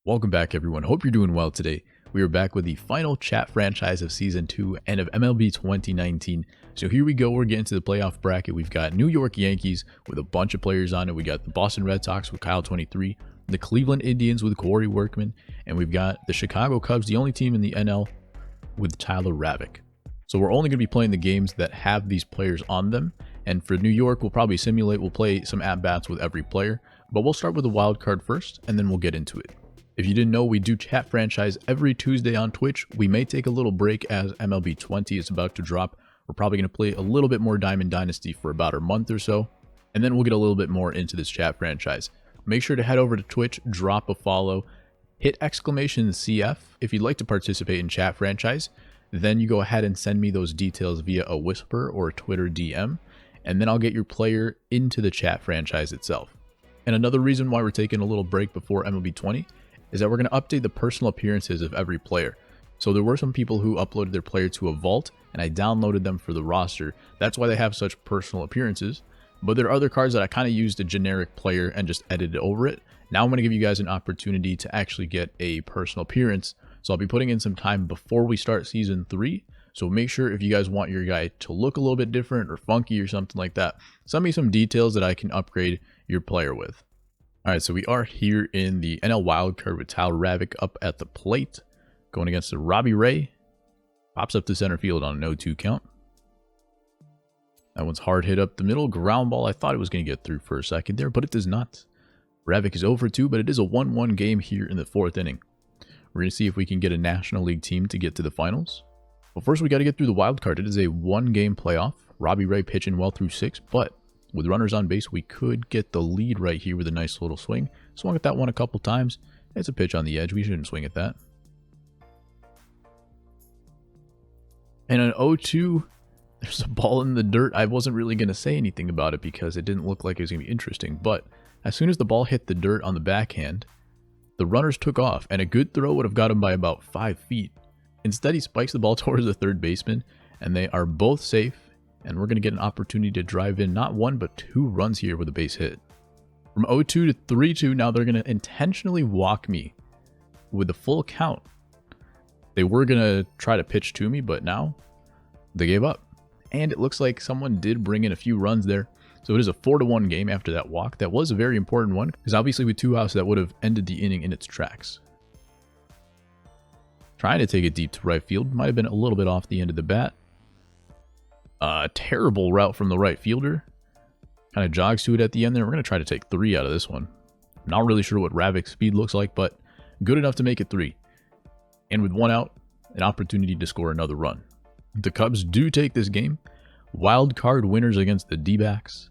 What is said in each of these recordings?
Welcome back, everyone. Hope you're doing well today. We are back with the final chat franchise of Season 2 and of MLB 2019. So here we go. We're getting to the playoff bracket. We've got New York Yankees with a bunch of players on it. We got the Boston Red Sox with Kyle 23, the Cleveland Indians with Corey Workman, and we've got the Chicago Cubs, the only team in the NL, with Tyler Ravik. So we're only going to be playing the games that have these players on them. And for New York, we'll probably simulate. We'll play some at-bats with every player. But we'll start with the wild card first, and then we'll get into it. If you didn't know, we do chat franchise every Tuesday on Twitch. We may take a little break as MLB 20 is about to drop. We're probably going to play a little bit more Diamond Dynasty for about a month or so, and then we'll get a little bit more into this chat franchise. Make sure to head over to Twitch, drop a follow, hit exclamation CF if you'd like to participate in chat franchise. Then you go ahead and send me those details via a whisper or a Twitter DM, and then I'll get your player into the chat franchise itself. And another reason why we're taking a little break before MLB 20 is that we're going to update the personal appearances of every player. So there were some people who uploaded their player to a vault, and I downloaded them for the roster. That's why they have such personal appearances. But there are other cards that I kind of used a generic player and just edited over it. Now I'm going to give you guys an opportunity to actually get a personal appearance. So I'll be putting in some time before we start Season 3. So make sure if you guys want your guy to look a little bit different or funky or something like that, send me some details that I can upgrade your player with. Alright, so we are here in the NL wildcard with Tyler Ravik up at the plate, going against the Robbie Ray. Pops up to center field on an 0-2 count. That one's hard hit up the middle, ground ball. I thought it was going to get through for a second there, but it does not. Ravik is 0-2, but it is a 1-1 game here in the 4th inning. We're going to see if we can get a National League team to get to the finals. Well, first we got to get through the wild card. It is a 1-game playoff. Robbie Ray pitching well through 6, but with runners on base, we could get the lead right here with a nice little swing. Swung at that one a couple times. It's a pitch on the edge. We shouldn't swing at that. And an 0-2, there's a ball in the dirt. I wasn't really going to say anything about it because it didn't look like it was going to be interesting. But as soon as the ball hit the dirt on the backhand, the runners took off, and a good throw would have got him by about 5 feet. Instead, he spikes the ball towards the third baseman, and they are both safe. And we're going to get an opportunity to drive in not 1, but 2 runs here with a base hit. From 0-2 to 3-2, now they're going to intentionally walk me with the full count. They were going to try to pitch to me, but now they gave up. And it looks like someone did bring in a few runs there. So it is a 4-1 game after that walk. That was a very important one, because obviously with 2 outs, that would have ended the inning in its tracks. Trying to take it deep to right field. Might have been a little bit off the end of the bat. Terrible route from the right fielder. Kind of jogs to it at the end there. We're going to try to take 3 out of this one. Not really sure what Ravik's speed looks like, but good enough to make it 3. And with 1 out, an opportunity to score another run. The Cubs do take this game. Wild card winners against the D-backs.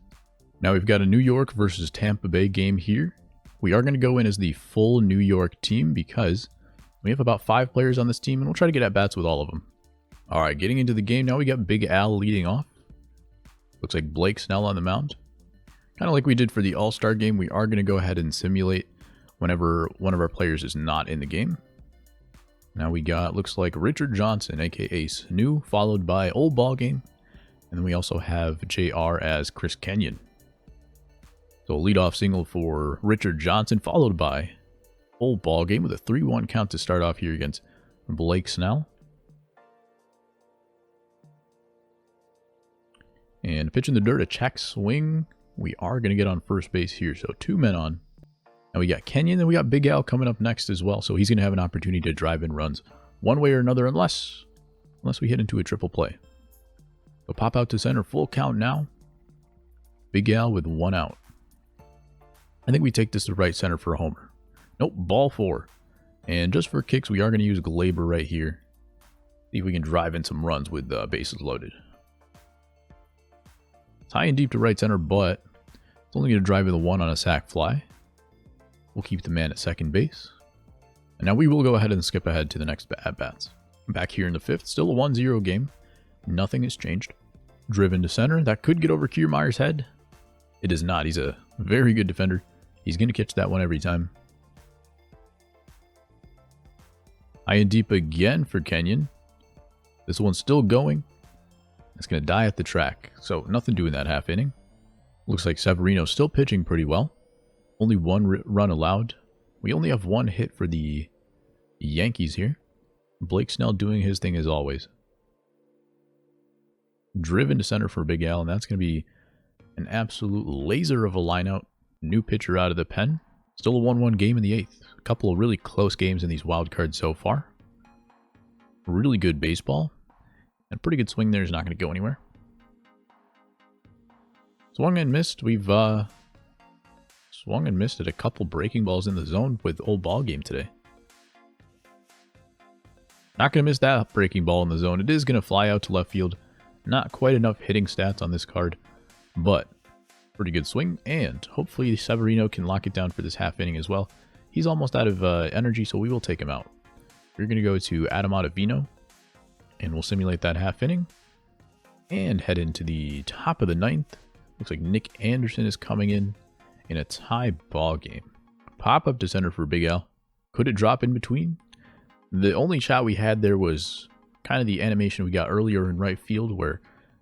Now we've got a New York versus Tampa Bay game here. We are going to go in as the full New York team because we have about 5 players on this team, and we'll try to get at bats with all of them. Alright, getting into the game now, we got Big Al leading off. Looks like Blake Snell on the mound. Kind of like we did for the All-Star game, we are going to go ahead and simulate whenever one of our players is not in the game. Now we got, looks like Richard Johnson, aka Snoo, followed by Old Ball Game. And then we also have JR as Chris Kenyon. So leadoff single for Richard Johnson, followed by Old Ball Game with a 3-1 count to start off here against Blake Snell. And pitch in the dirt, a check swing. We are going to get on first base here, so 2 men on. Now we got Kenyon, and we got Big Al coming up next as well, so he's going to have an opportunity to drive in runs one way or another, unless we hit into a triple play. So pop out to center, full count now. Big Al with 1 out. I think we take this to right center for a homer. Nope, ball 4. And just for kicks, we are going to use Glaber right here. See if we can drive in some runs with bases loaded. It's high and deep to right center, but it's only going to drive in the 1 on a sac fly. We'll keep the man at second base. And now we will go ahead and skip ahead to the next at-bats. Back here in the 5th, still a 1-0 game. Nothing has changed. Driven to center. That could get over Kiermaier's head. It is not. He's a very good defender. He's going to catch that one every time. High and deep again for Kenyon. This one's still going. It's going to die at the track. So nothing doing that half inning. Looks like Severino's still pitching pretty well. Only 1 run allowed. We only have one hit for the Yankees here. Blake Snell doing his thing as always. Driven to center for Big Al, and that's going to be an absolute laser of a lineout. New pitcher out of the pen. Still a 1-1 game in the 8th. A couple of really close games in these wild cards so far. Really good baseball. And pretty good swing there is not going to go anywhere. Swung and missed. We've swung and missed at a couple breaking balls in the zone with old ball game today. Not going to miss that breaking ball in the zone. It is going to fly out to left field. Not quite enough hitting stats on this card, but pretty good swing. And hopefully Severino can lock it down for this half inning as well. He's almost out of energy, so we will take him out. We're going to go to Adam Ottavino, and we'll simulate that half inning and head into the top of the 9th. Looks like Nick Anderson is coming in a tie ball game. Pop up to center for Big Al. Could it drop in between? The only shot we had there was kind of the animation we got earlier in right field where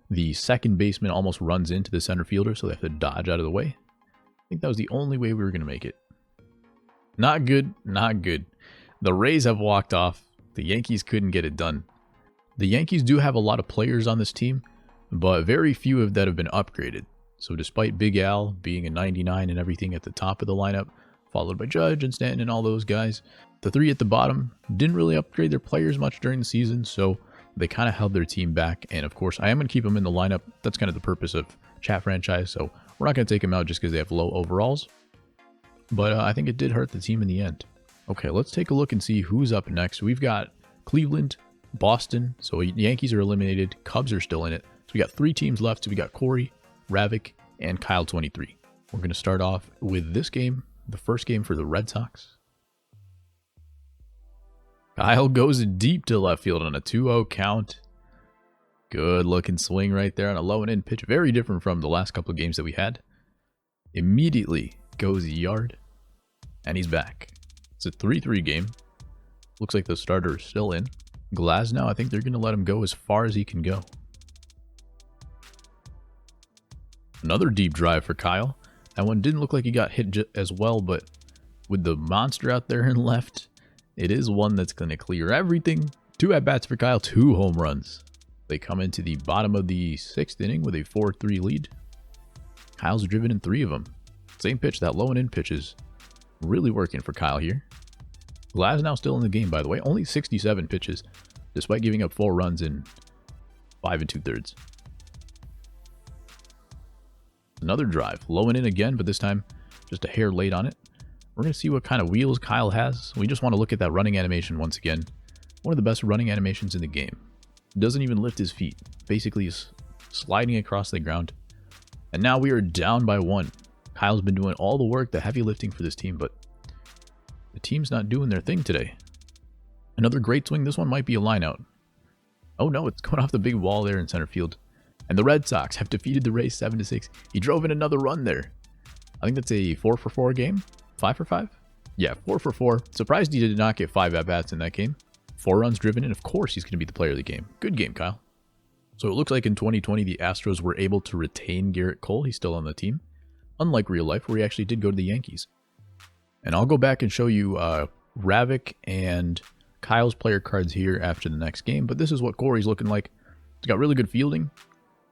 the second baseman almost runs into the center fielder, so they have to dodge out of the way. I think that was the only way we were going to make it. Not good, not good. The Rays have walked off. The Yankees couldn't get it done. The Yankees do have a lot of players on this team, but very few of that have been upgraded. So despite Big Al being a 99 and everything at the top of the lineup, followed by Judge and Stanton and all those guys, the three at the bottom didn't really upgrade their players much during the season, so they kind of held their team back. And of course, I am going to keep them in the lineup. That's kind of the purpose of Chat Franchise, so we're not going to take them out just because they have low overalls. But I think it did hurt the team in the end. Okay, let's take a look and see who's up next. We've got Cleveland, Boston, so Yankees are eliminated, Cubs are still in it. So we got 3 teams left. So we got Corey, Ravik, and Kyle 23. We're going to start off with this game, the first game for the Red Sox. Kyle goes deep to left field on a 2-0 count. Good looking swing right there on a low and in pitch. Very different from the last couple of games that we had. Immediately goes yard. And he's back. It's a 3-3 game. Looks like the starter is still in. Glasnow, I think they're going to let him go as far as he can go. Another deep drive for Kyle. That one didn't look like he got hit as well, but with the monster out there in left, it is one that's going to clear everything. 2 at-bats for Kyle, 2 home runs. They come into the bottom of the 6th inning with a 4-3 lead. Kyle's driven in 3 of them. Same pitch, that low and in pitch is really working for Kyle here. Glasnow still in the game, by the way. Only 67 pitches, despite giving up 4 runs in 5 2/3. Another drive, low and in again, but this time just a hair late on it. We're going to see what kind of wheels Kyle has. We just want to look at that running animation once again. One of the best running animations in the game. Doesn't even lift his feet. Basically is sliding across the ground. And now we are down by 1. Kyle's been doing all the work, the heavy lifting for this team, but the team's not doing their thing today. Another great swing. This one might be a line out. Oh no, it's going off the big wall there in center field. And the Red Sox have defeated the Rays 7-6. He drove in another run there. I think that's a 4-for-4 game. 5-for-5? Yeah, 4-for-4. Surprised he did not get 5 at-bats in that game. 4 runs driven, and of course he's going to be the player of the game. Good game, Kyle. So it looks like in 2020, the Astros were able to retain Garrett Cole. He's still on the team. Unlike real life, where he actually did go to the Yankees. And I'll go back and show you Ravik and Kyle's player cards here after the next game. But this is what Corey's looking like. He's got really good fielding.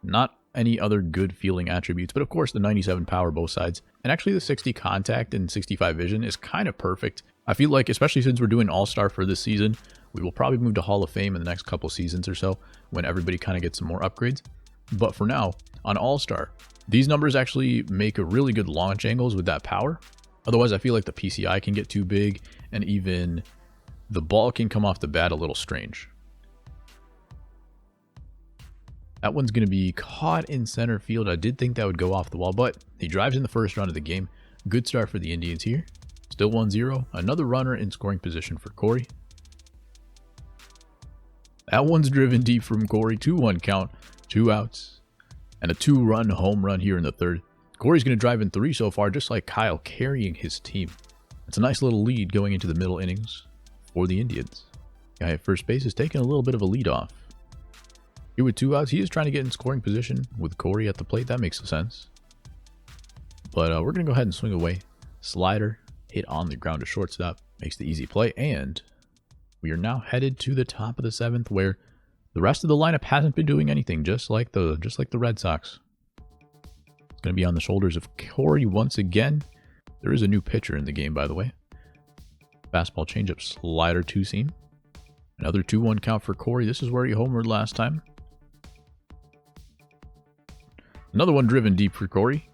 Not any other good fielding attributes, but of course the 97 power both sides. And actually the 60 contact and 65 vision is kind of perfect. I feel like, especially since we're doing All-Star for this season, we will probably move to Hall of Fame in the next couple seasons or so when everybody kind of gets some more upgrades. But for now, on All-Star, these numbers actually make a really good launch angles with that power. Otherwise, I feel like the PCI can get too big and even the ball can come off the bat a little strange. That one's going to be caught in center field. I did think that would go off the wall, but he drives in the first run of the game. Good start for the Indians here. Still 1-0. Another runner in scoring position for Corey. That one's driven deep from Corey. 2-1 count. 2 outs. And a 2-run home run here in the 3rd. Corey's going to drive in 3 so far, just like Kyle, carrying his team. It's a nice little lead going into the middle innings for the Indians. Guy at first base is taking a little bit of a lead off. Here with 2 outs, he is trying to get in scoring position with Corey at the plate. That makes sense. But we're going to go ahead and swing away. Slider hit on the ground to shortstop, makes the easy play, and we are now headed to the top of the 7th, where the rest of the lineup hasn't been doing anything, just like the Red Sox. It's going to be on the shoulders of Corey once again. There is a new pitcher in the game, by the way. Fastball, changeup, slider, two-seam. Another 2-1 count for Corey. This is where he homered last time. Another one driven deep for Corey.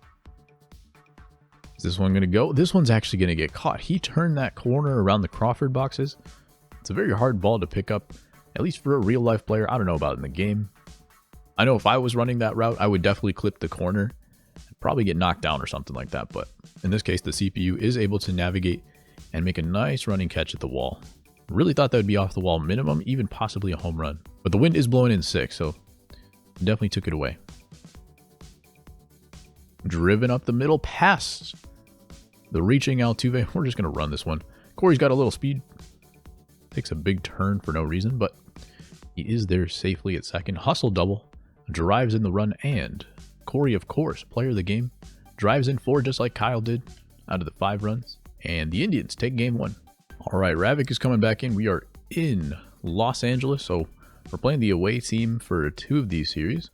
Is this one going to go? This one's actually going to get caught. He turned that corner around the Crawford boxes. It's a very hard ball to pick up, at least for a real-life player. I don't know about in the game. I know if I was running that route, I would definitely clip the corner and probably get knocked down or something like that. But in this case, the CPU is able to navigate and make a nice running catch at the wall. Really thought that would be off the wall minimum, even possibly a home run. But the wind is blowing in 6, so definitely took it away. Driven up the middle, past the reaching Altuve. We're just going to run this one. Corey's got a little speed. Takes a big turn for no reason, but he is there safely at second. Hustle double, drives in the run, and Corey, of course, player of the game, drives in 4 just like Kyle did out of the 5 runs. And the Indians take game 1. All right, Ravik is coming back in. We are in Los Angeles, so we're playing the away team for 2 of these series.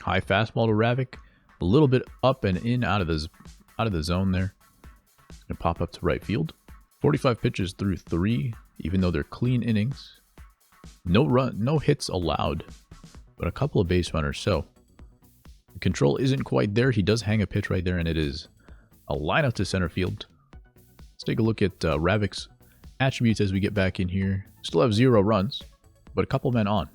High fastball to Ravik, a little bit up and in out of the zone there. Gonna pop up to right field. 45 pitches through 3, even though they're clean innings. No hits allowed, but a couple of base runners. So the control isn't quite there. He does hang a pitch right there, and it is a lineup to center field. Let's take a look at Ravik's attributes as we get back in here. Still have 0 runs, but a couple men on.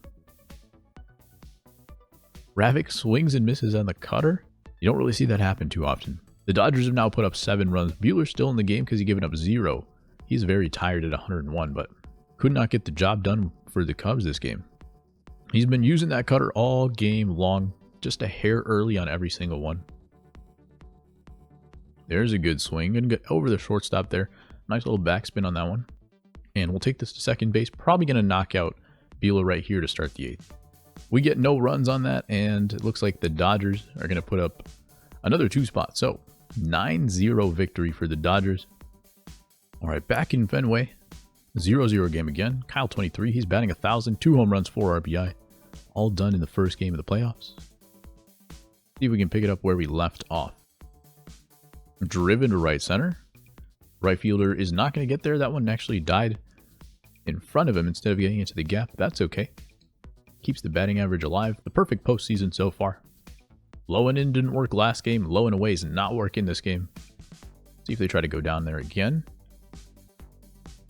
Ravik swings and misses on the cutter. You don't really see that happen too often. The Dodgers have now put up 7 runs. Buehler's still in the game because he's given up 0. He's very tired at 101, but could not get the job done for the Cubs this game. He's been using that cutter all game long, just a hair early on every single one. There's a good swing. Gonna get over the shortstop there. Nice little backspin on that one. And we'll take this to second base. Probably going to knock out Buehler right here to start the 8th. We get no runs on that, and it looks like the Dodgers are going to put up another 2 spots. So 9-0 victory for the Dodgers. All right, back in Fenway. 0-0 game again. Kyle 23. He's batting 1,000. 2 home runs, 4 RBI. All done in the first game of the playoffs. See if we can pick it up where we left off. Driven to right center. Right fielder is not going to get there. That one actually died in front of him instead of getting into the gap. That's okay. Keeps the batting average alive. The perfect postseason so far. Low and in didn't work last game. Low and away is not working this game. See if they try to go down there again.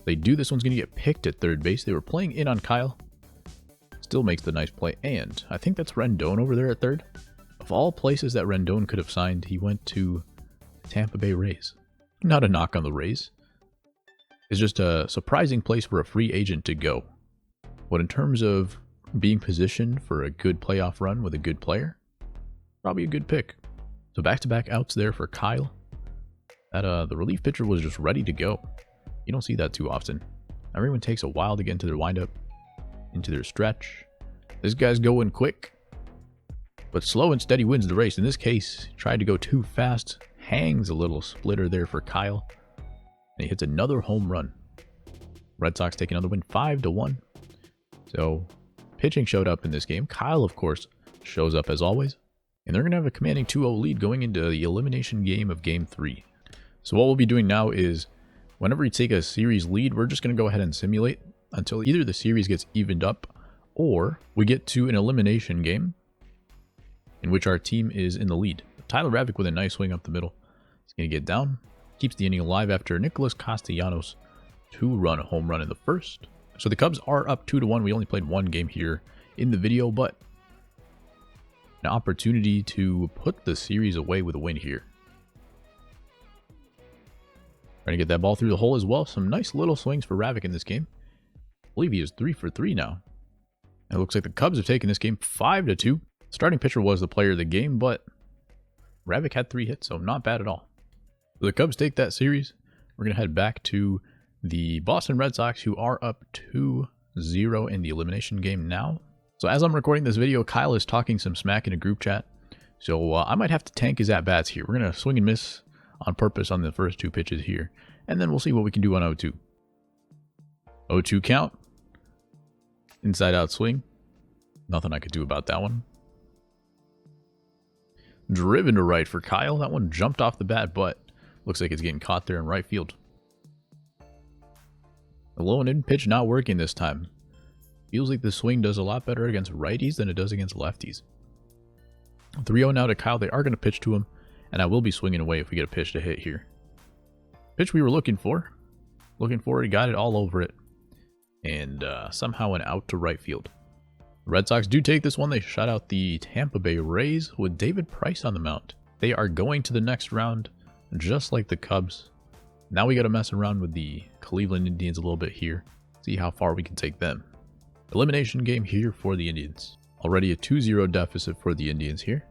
They do. This one's going to get picked at third base. They were playing in on Kyle. Still makes the nice play. And I think that's Rendon over there at third. Of all places that Rendon could have signed, he went to Tampa Bay Rays. Not a knock on the Rays. It's just a surprising place for a free agent to go. But in terms of being positioned for a good playoff run with a good player, probably a good pick. So back-to-back outs there for Kyle. That the relief pitcher was just ready to go. You don't see that too often. Everyone takes a while to get into their windup, into their stretch. This guy's going quick, but slow and steady wins the race. In this case, tried to go too fast. Hangs a little splitter there for Kyle. And he hits another home run. Red Sox take another win, 5-1. So, pitching showed up in this game. Kyle, of course, shows up as always. And they're going to have a commanding 2-0 lead going into the elimination game of Game 3. So what we'll be doing now is, whenever we take a series lead, we're just going to go ahead and simulate until either the series gets evened up, or we get to an elimination game in which our team is in the lead. Tyler Ravik with a nice swing up the middle. He's going to get down. Keeps the inning alive after Nicholas Castellanos' 2-run home run in the first. So the Cubs are up 2-1. We only played one game here in the video, but an opportunity to put the series away with a win here. Trying to get that ball through the hole as well. Some nice little swings for Ravik in this game. I believe he is 3 for 3 now. And it looks like the Cubs have taken this game 5-2. Starting pitcher was the player of the game, but Ravik had 3 hits, so not bad at all. So the Cubs take that series. We're going to head back to the Boston Red Sox, who are up 2-0 in the elimination game now. So as I'm recording this video, Kyle is talking some smack in a group chat. So I might have to tank his at-bats here. We're going to swing and miss on purpose on the first 2 pitches here. And then we'll see what we can do on 0-2. 0-2 count. Inside out swing. Nothing I could do about that one. Driven to right for Kyle. That one jumped off the bat, but looks like it's getting caught there in right field. The low and in pitch not working this time. Feels like the swing does a lot better against righties than it does against lefties. 3-0 now to Kyle. They are going to pitch to him, and I will be swinging away if we get a pitch to hit here. Pitch we were looking for. Looking for it, got it all over it. And somehow went out to right field. The Red Sox do take this one. They shut out the Tampa Bay Rays with David Price on the mound. They are going to the next round, just like the Cubs. Now we got to mess around with the Cleveland Indians a little bit here. See how far we can take them. Elimination game here for the Indians. Already a 2-0 deficit for the Indians here.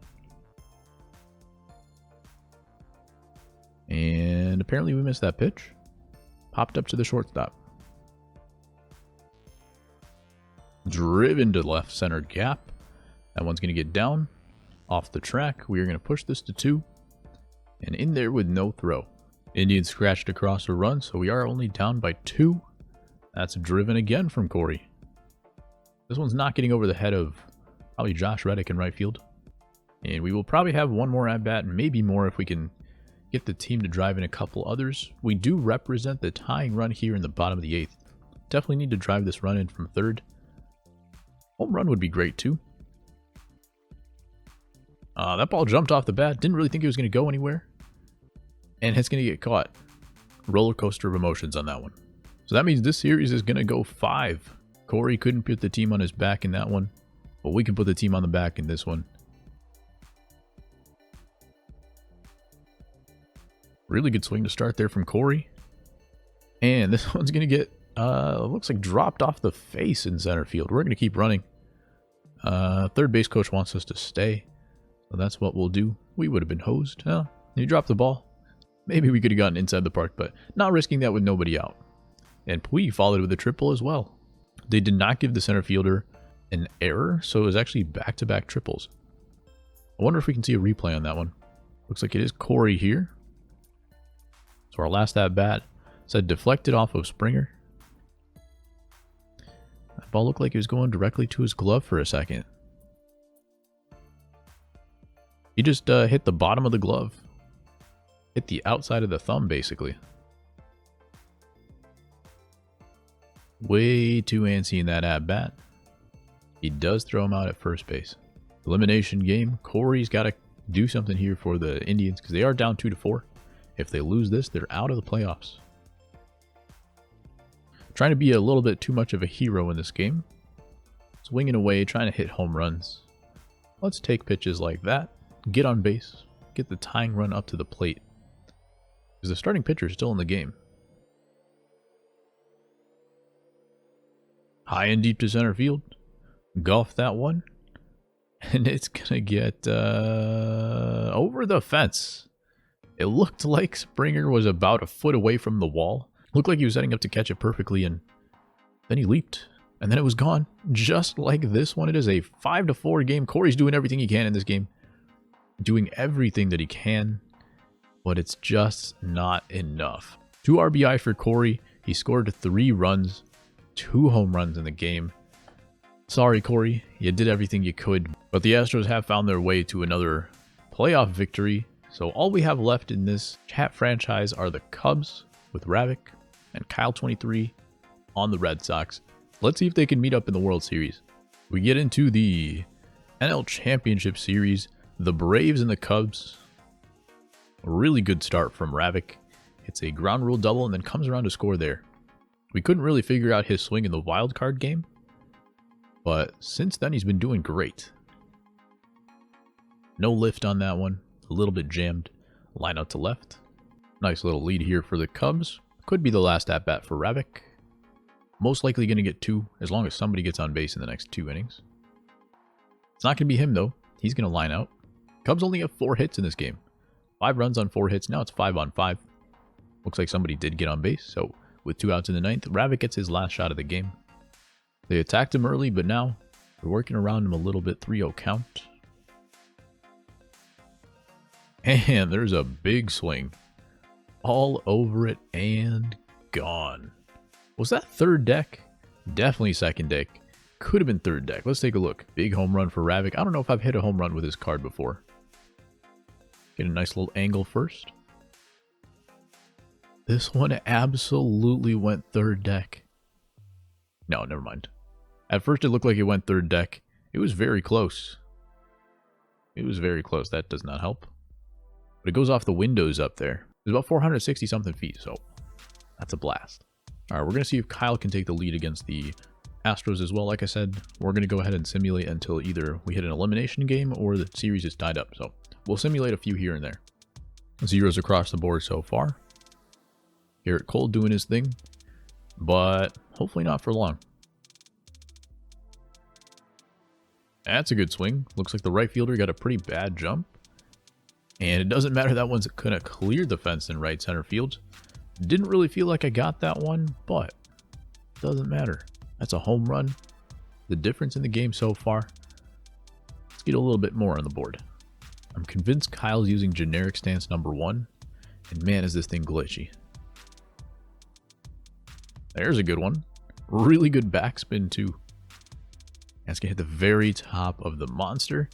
And apparently we missed that pitch. Popped up to the shortstop. Driven to left center gap. That one's going to get down. Off the track. We are going to push this to 2. And in there with no throw. Indians scratched across a run, so we are only down by 2. That's driven again from Corey. This one's not getting over the head of probably Josh Reddick in right field. And we will probably have one more at bat, maybe more if we can get the team to drive in a couple others. We do represent the tying run here in the bottom of the 8th. Definitely need to drive this run in from 3rd. Home run would be great too. That ball jumped off the bat. Didn't really think it was going to go anywhere. And it's going to get caught. Roller coaster of emotions on that one. So that means this series is going to go 5. Corey couldn't put the team on his back in that one. But we can put the team on the back in this one. Really good swing to start there from Corey. And this one's going to get, looks like dropped off the face in center field. We're going to keep running. Third base coach wants us to stay. So that's what we'll do. We would have been hosed. Oh, you dropped the ball. Maybe we could have gotten inside the park, but not risking that with nobody out. And Puig followed with a triple as well. They did not give the center fielder an error, so it was actually back-to-back triples. I wonder if we can see a replay on that one. Looks like it is Corey here. So our last at-bat said deflected off of Springer. That ball looked like it was going directly to his glove for a second. He just hit the bottom of the glove. Hit the outside of the thumb, basically. Way too antsy in that at-bat. He does throw him out at first base. Elimination game. Corey's got to do something here for the Indians because they are down 2-4. If they lose this, they're out of the playoffs. Trying to be a little bit too much of a hero in this game. Swinging away, trying to hit home runs. Let's take pitches like that. Get on base. Get the tying run up to the plate. Because the starting pitcher is still in the game. High and deep to center field. Golf that one. And it's going to get over the fence. It looked like Springer was about a foot away from the wall. Looked like he was setting up to catch it perfectly, and then he leaped. And then it was gone. Just like this one. It is a 5-4 game. Corey's doing everything he can in this game. Doing everything that he can. But it's just not enough. 2 RBI for Corey. He scored 3 runs. 2 home runs in the game. Sorry, Corey. You did everything you could. But the Astros have found their way to another playoff victory. So all we have left in this chat franchise are the Cubs with Ravik and Kyle23 on the Red Sox. Let's see if they can meet up in the World Series. We get into the NL Championship Series. The Braves and the Cubs. A really good start from Ravik. It's a ground rule double and then comes around to score there. We couldn't really figure out his swing in the wild card game. But since then, he's been doing great. No lift on that one. A little bit jammed. Line out to left. Nice little lead here for the Cubs. Could be the last at-bat for Ravik. Most likely going to get 2, as long as somebody gets on base in the next 2 innings. It's not going to be him, though. He's going to line out. Cubs only have 4 hits in this game. 5 runs on 4 hits. Now it's 5 on 5. Looks like somebody did get on base, so with 2 outs in the 9th, Ravik gets his last shot of the game. They attacked him early, but now they're working around him a little bit. 3-0 count. And there's a big swing. all over it and gone. Was that third deck? Definitely second deck. Could have been third deck. Let's take a look. Big home run for Ravik. I don't know if I've hit a home run with this card before. Get a nice little angle first. This one absolutely went third deck. No, never mind. At first it looked like it went third deck. It was very close. It was very close. That does not help. But it goes off the windows up there. It's about 460 something feet, so that's a blast. All right, we're going to see if Kyle can take the lead against the Astros as well. Like I said, we're going to go ahead and simulate until either we hit an elimination game or the series is tied up. So we'll simulate a few here and there. Zeros across the board so far. Garrett Cole doing his thing, but hopefully not for long. That's a good swing. Looks like the right fielder got a pretty bad jump. And it doesn't matter that one's going to clear the fence in right center field. Didn't really feel like I got that one, but doesn't matter. That's a home run. The difference in the game so far. Let's get a little bit more on the board. I'm convinced Kyle's using generic stance number 1. And man, is this thing glitchy. There's a good one. Really good backspin too. That's going to hit the very top of the monster.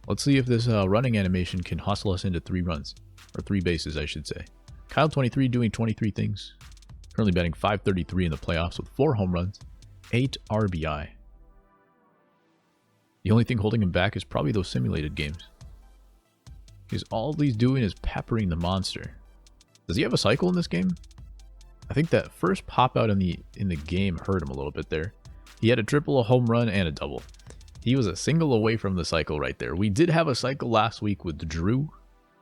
Let's see if this running animation can hustle us into 3 runs. Or 3 bases, I should say. Kyle 23 doing 23 things. Currently batting .533 in the playoffs with 4 home runs, 8 RBI. The only thing holding him back is probably those simulated games. Because all he's doing is peppering the monster. Does he have a cycle in this game? I think that first pop out in the game hurt him a little bit there. He had a triple, a home run, and a double. He was a single away from the cycle right there. We did have a cycle last week with Drew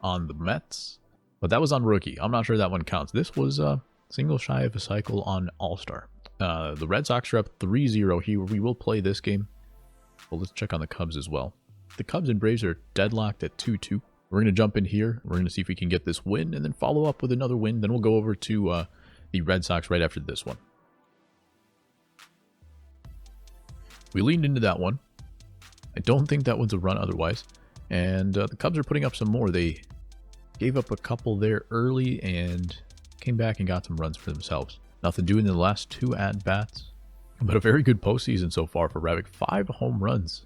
on the Mets, but that was on rookie. I'm not sure that one counts. This was a single shy of a cycle on All-Star. The Red Sox are up 3-0 here. We will play this game. Well, let's check on the Cubs as well. The Cubs and Braves are deadlocked at 2-2. We're going to jump in here. We're going to see if we can get this win and then follow up with another win. Then we'll go over to the Red Sox right after this one. We leaned into that one. I don't think that one's a run otherwise. And the Cubs are putting up some more. They gave up a couple there early and came back and got some runs for themselves. Nothing doing in the last 2 at-bats. But a very good postseason so far for Ravik. 5 home runs.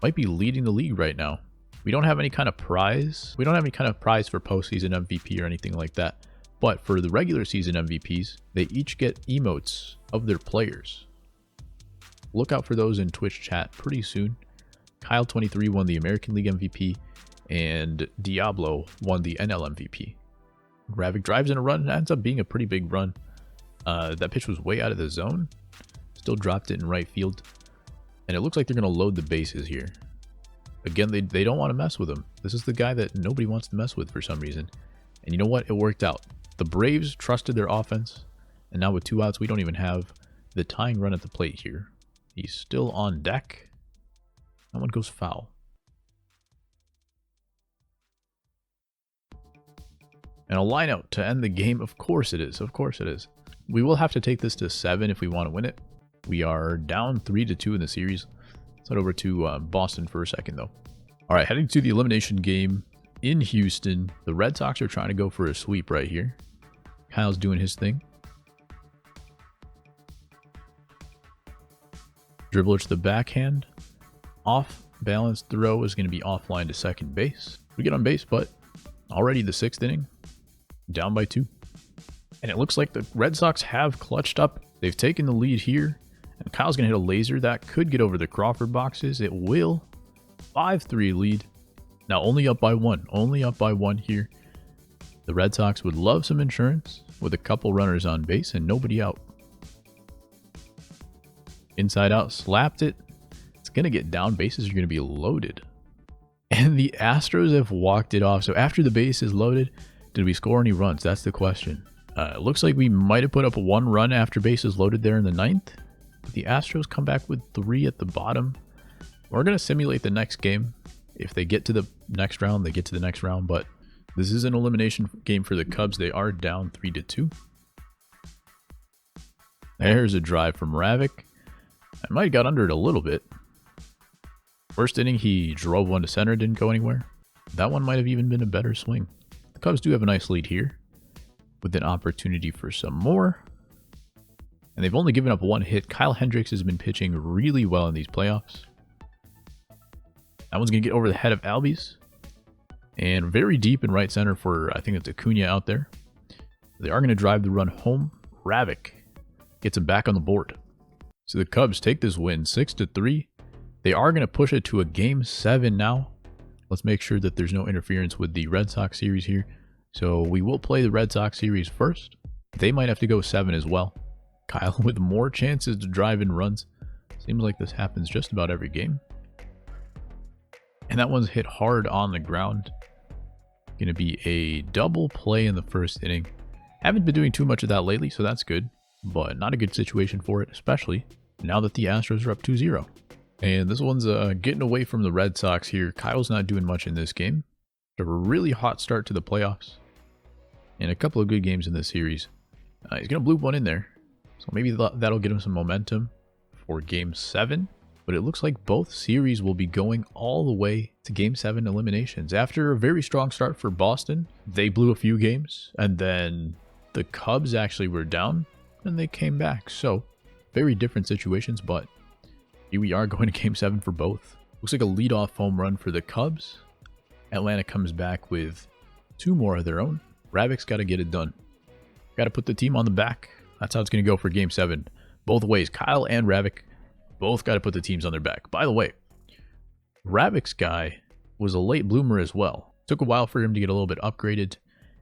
Might be leading the league right now. We don't have any kind of prize. We don't have any kind of prize for postseason MVP or anything like that. But for the regular season MVPs, they each get emotes of their players. Look out for those in Twitch chat pretty soon. Kyle 23 won the American League MVP, and Diablo won the NL MVP. Ravik drives in a run, ends up being a pretty big run. That pitch was way out of the zone. Still dropped it in right field. And it looks like they're going to load the bases here. Again, they don't want to mess with him. This is the guy that nobody wants to mess with for some reason. And you know what? It worked out. The Braves trusted their offense. And now with 2 outs, we don't even have the tying run at the plate here. He's still on deck. That one goes foul. And a line out to end the game. Of course it is. Of course it is. We will have to take this to 7 if we want to win it. We are down 3-2 in the series. Let's head over to Boston for a second, though. All right, heading to the elimination game in Houston. The Red Sox are trying to go for a sweep right here. Kyle's doing his thing. Dribbler to the backhand. Off balance throw is going to be offline to second base. We get on base, but already the 6th inning, down by 2. And it looks like the Red Sox have clutched up. They've taken the lead here. And Kyle's going to hit a laser that could get over the Crawford boxes. It will. 5-3 lead. Now only up by 1. Only up by 1 here. The Red Sox would love some insurance with a couple runners on base and nobody out. Inside out, slapped it. It's going to get down. Bases are going to be loaded. And the Astros have walked it off. So after the base is loaded, did we score any runs? That's the question. It looks like we might have put up 1 run after bases loaded there in the 9th. But the Astros come back with 3 at the bottom. We're going to simulate the next game. If they get to the next round, they get to the next round. But this is an elimination game for the Cubs. They are down 3-2. There's a drive from Ravik. I might have got under it a little bit. First inning, he drove one to center, didn't go anywhere. That one might have even been a better swing. The Cubs do have a nice lead here. with an opportunity for some more. And they've only given up one hit. Kyle Hendricks has been pitching really well in these playoffs. That one's going to get over the head of Albies. And very deep in right center for, I think it's Acuna out there. They are going to drive the run home. Ravik gets him back on the board. So the Cubs take this win 6-3. They are going to push it to a Game 7 now. Let's make sure that there's no interference with the Red Sox series here. So we will play the Red Sox series first. They might have to go 7 as well. Kyle with more chances to drive in runs. Seems like this happens just about every game. And that one's hit hard on the ground. Going to be a double play in the first inning. Haven't been doing too much of that lately, so that's good. But not a good situation for it, especially now that the Astros are up 2-0. And this one's getting away from the Red Sox here. Kyle's not doing much in this game. A really hot start to the playoffs. And a couple of good games in this series. He's going to bloop one in there. So maybe that'll get him some momentum for Game 7. But it looks like both series will be going all the way to Game 7 eliminations. After a very strong start for Boston, they blew a few games. And then the Cubs actually were down. And they came back. So, very different situations, but here we are going to Game 7 for both. Looks like a leadoff home run for the Cubs. Atlanta comes back with 2 more of their own. Ravik's got to get it done. Got to put the team on the back. That's how it's going to go for Game 7. Both ways, Kyle and Ravik both got to put the teams on their back. By the way, Ravik's guy was a late bloomer as well. Took a while for him to get a little bit upgraded.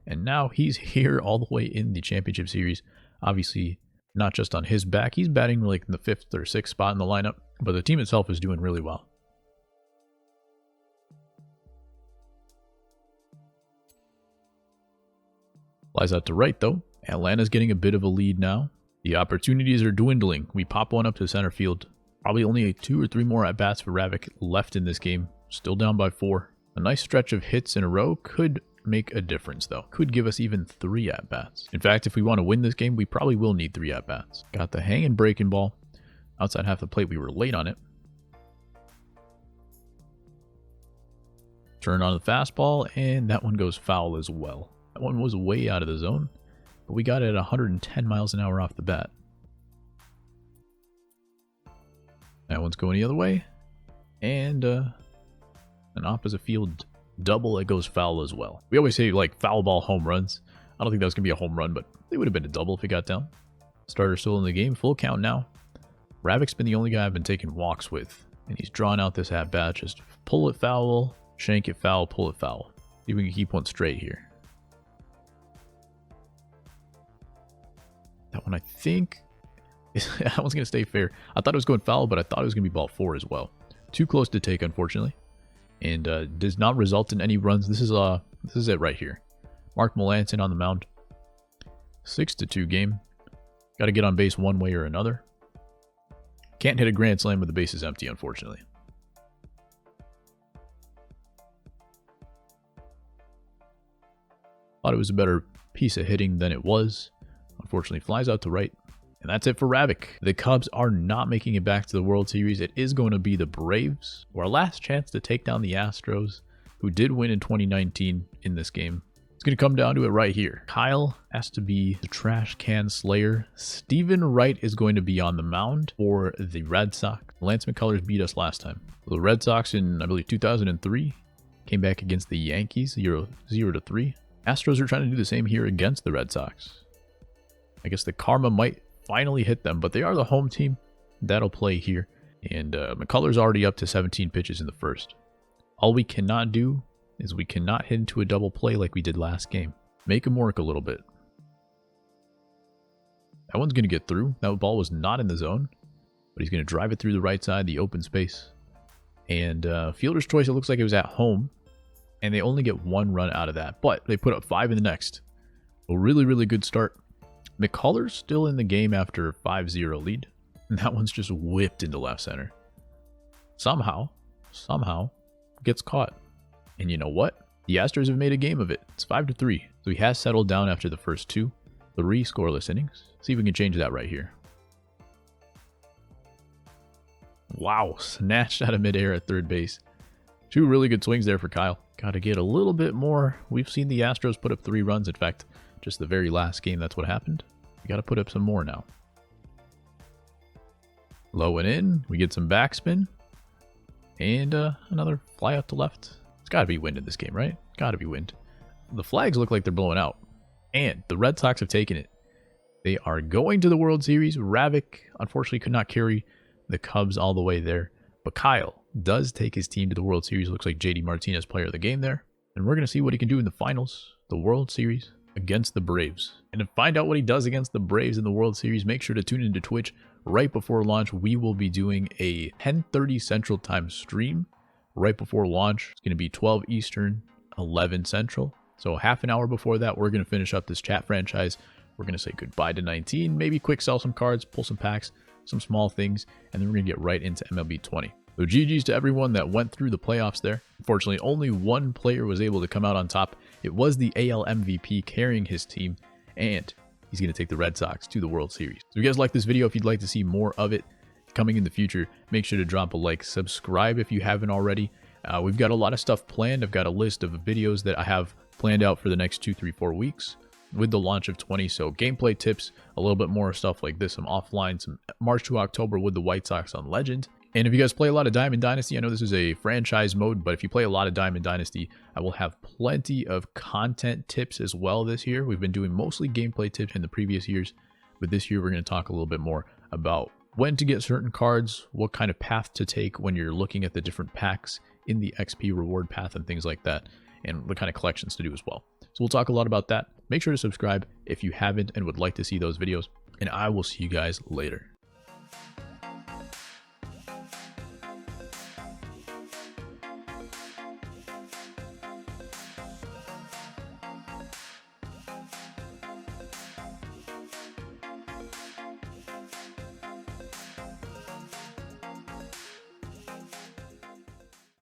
And now he's here all the way in the championship series. Obviously, not just on his back. He's batting like in the 5th or 6th spot in the lineup. But the team itself is doing really well. Flies out to right though. Atlanta's getting a bit of a lead now. The opportunities are dwindling. We pop one up to center field. Probably only 2 or 3 more at-bats for Ravik left in this game. Still down by 4. A nice stretch of hits in a row could make a difference though. Could give us even 3 at-bats. In fact, if we want to win this game, we probably will need 3 at-bats. Got the hanging breaking ball. Outside half the plate, we were late on it. Turn on the fastball, and that one goes foul as well. That one was way out of the zone, but we got it at 110 miles an hour off the bat. That one's going the other way, and an opposite field double that goes foul as well. We always say like foul ball home runs. I don't think that was going to be a home run, but it would have been a double if it got down. Starter still in the game, full count now. Ravik's been the only guy I've been taking walks with, and he's drawn out this at-bat. Just pull it foul, shank it foul, pull it foul. See if we can keep one straight here. That one, I think, that one's going to stay fair. I thought it was going foul, but I thought it was going to be ball 4 as well. Too close to take, unfortunately. And does not result in any runs. This is it right here. Mark Melancon on the mound. 6-2 game. Got to get on base one way or another. Can't hit a grand slam with the bases empty, unfortunately. Thought it was a better piece of hitting than it was. Unfortunately, flies out to right. And that's it for Ravik. The Cubs are not making it back to the World Series. It is going to be the Braves. Our last chance to take down the Astros, who did win in 2019 in this game. It's going to come down to it right here. Kyle has to be the trash can slayer. Steven Wright is going to be on the mound for the Red Sox. Lance McCullers beat us last time. The Red Sox in, I believe, 2003 came back against the Yankees 0-3. Astros are trying to do the same here against the Red Sox. I guess the karma might finally hit them, but they are the home team. That'll play here. And McCullers already up to 17 pitches in the first. All we cannot do is we cannot hit into a double play like we did last game. Make him work a little bit. That one's going to get through. That ball was not in the zone, but he's going to drive it through the right side, the open space. And fielder's choice, it looks like it was at home, and they only get 1 run out of that, but they put up 5 in the next. A really, really good start. McCullers still in the game after a 5-0 lead, and that one's just whipped into left center. Somehow gets caught. And you know what? The Astros have made a game of it. It's 5-3. So he has settled down after the first 3 scoreless innings. See if we can change that right here. Wow, snatched out of midair at third base. 2 really good swings there for Kyle. Got to get a little bit more. We've seen the Astros put up 3 runs. In fact, just the very last game that's what happened. We got to put up some more now. Low and in. We get some backspin. And another fly out to left. It's got to be wind in this game, right? Got to be wind. The flags look like they're blowing out. And the Red Sox have taken it. They are going to the World Series. Ravik, unfortunately, could not carry the Cubs all the way there. But Kyle does take his team to the World Series. Looks like JD Martinez player of the game there. And we're going to see what he can do in the finals, the World Series, against the Braves. And to find out what he does against the Braves in the World Series, make sure to tune into Twitch right before launch. We will be doing a 10:30 Central Time stream right before launch. It's going to be 12 Eastern, 11 Central. So half an hour before that, we're going to finish up this chat franchise. We're going to say goodbye to 19, maybe quick sell some cards, pull some packs, some small things, and then we're going to get right into MLB 20. So GG's to everyone that went through the playoffs there. Unfortunately, only one player was able to come out on top. It was the AL MVP carrying his team, and he's going to take the Red Sox to the World Series. So if you guys like this video, if you'd like to see more of it coming in the future, make sure to drop a like, subscribe if you haven't already. We've got a lot of stuff planned. I've got a list of videos that I have planned out for the next 2, 3, 4 weeks with the launch of 20. So gameplay tips, a little bit more stuff like this, some offline, some March to October with the White Sox on Legend. And if you guys play a lot of Diamond Dynasty, I know this is a franchise mode, but if you play a lot of Diamond Dynasty, I will have plenty of content tips as well this year. We've been doing mostly gameplay tips in the previous years, but this year we're going to talk a little bit more about when to get certain cards, what kind of path to take when you're looking at the different packs in the XP reward path and things like that, and what kind of collections to do as well. So we'll talk a lot about that. Make sure to subscribe if you haven't and would like to see those videos, and I will see you guys later.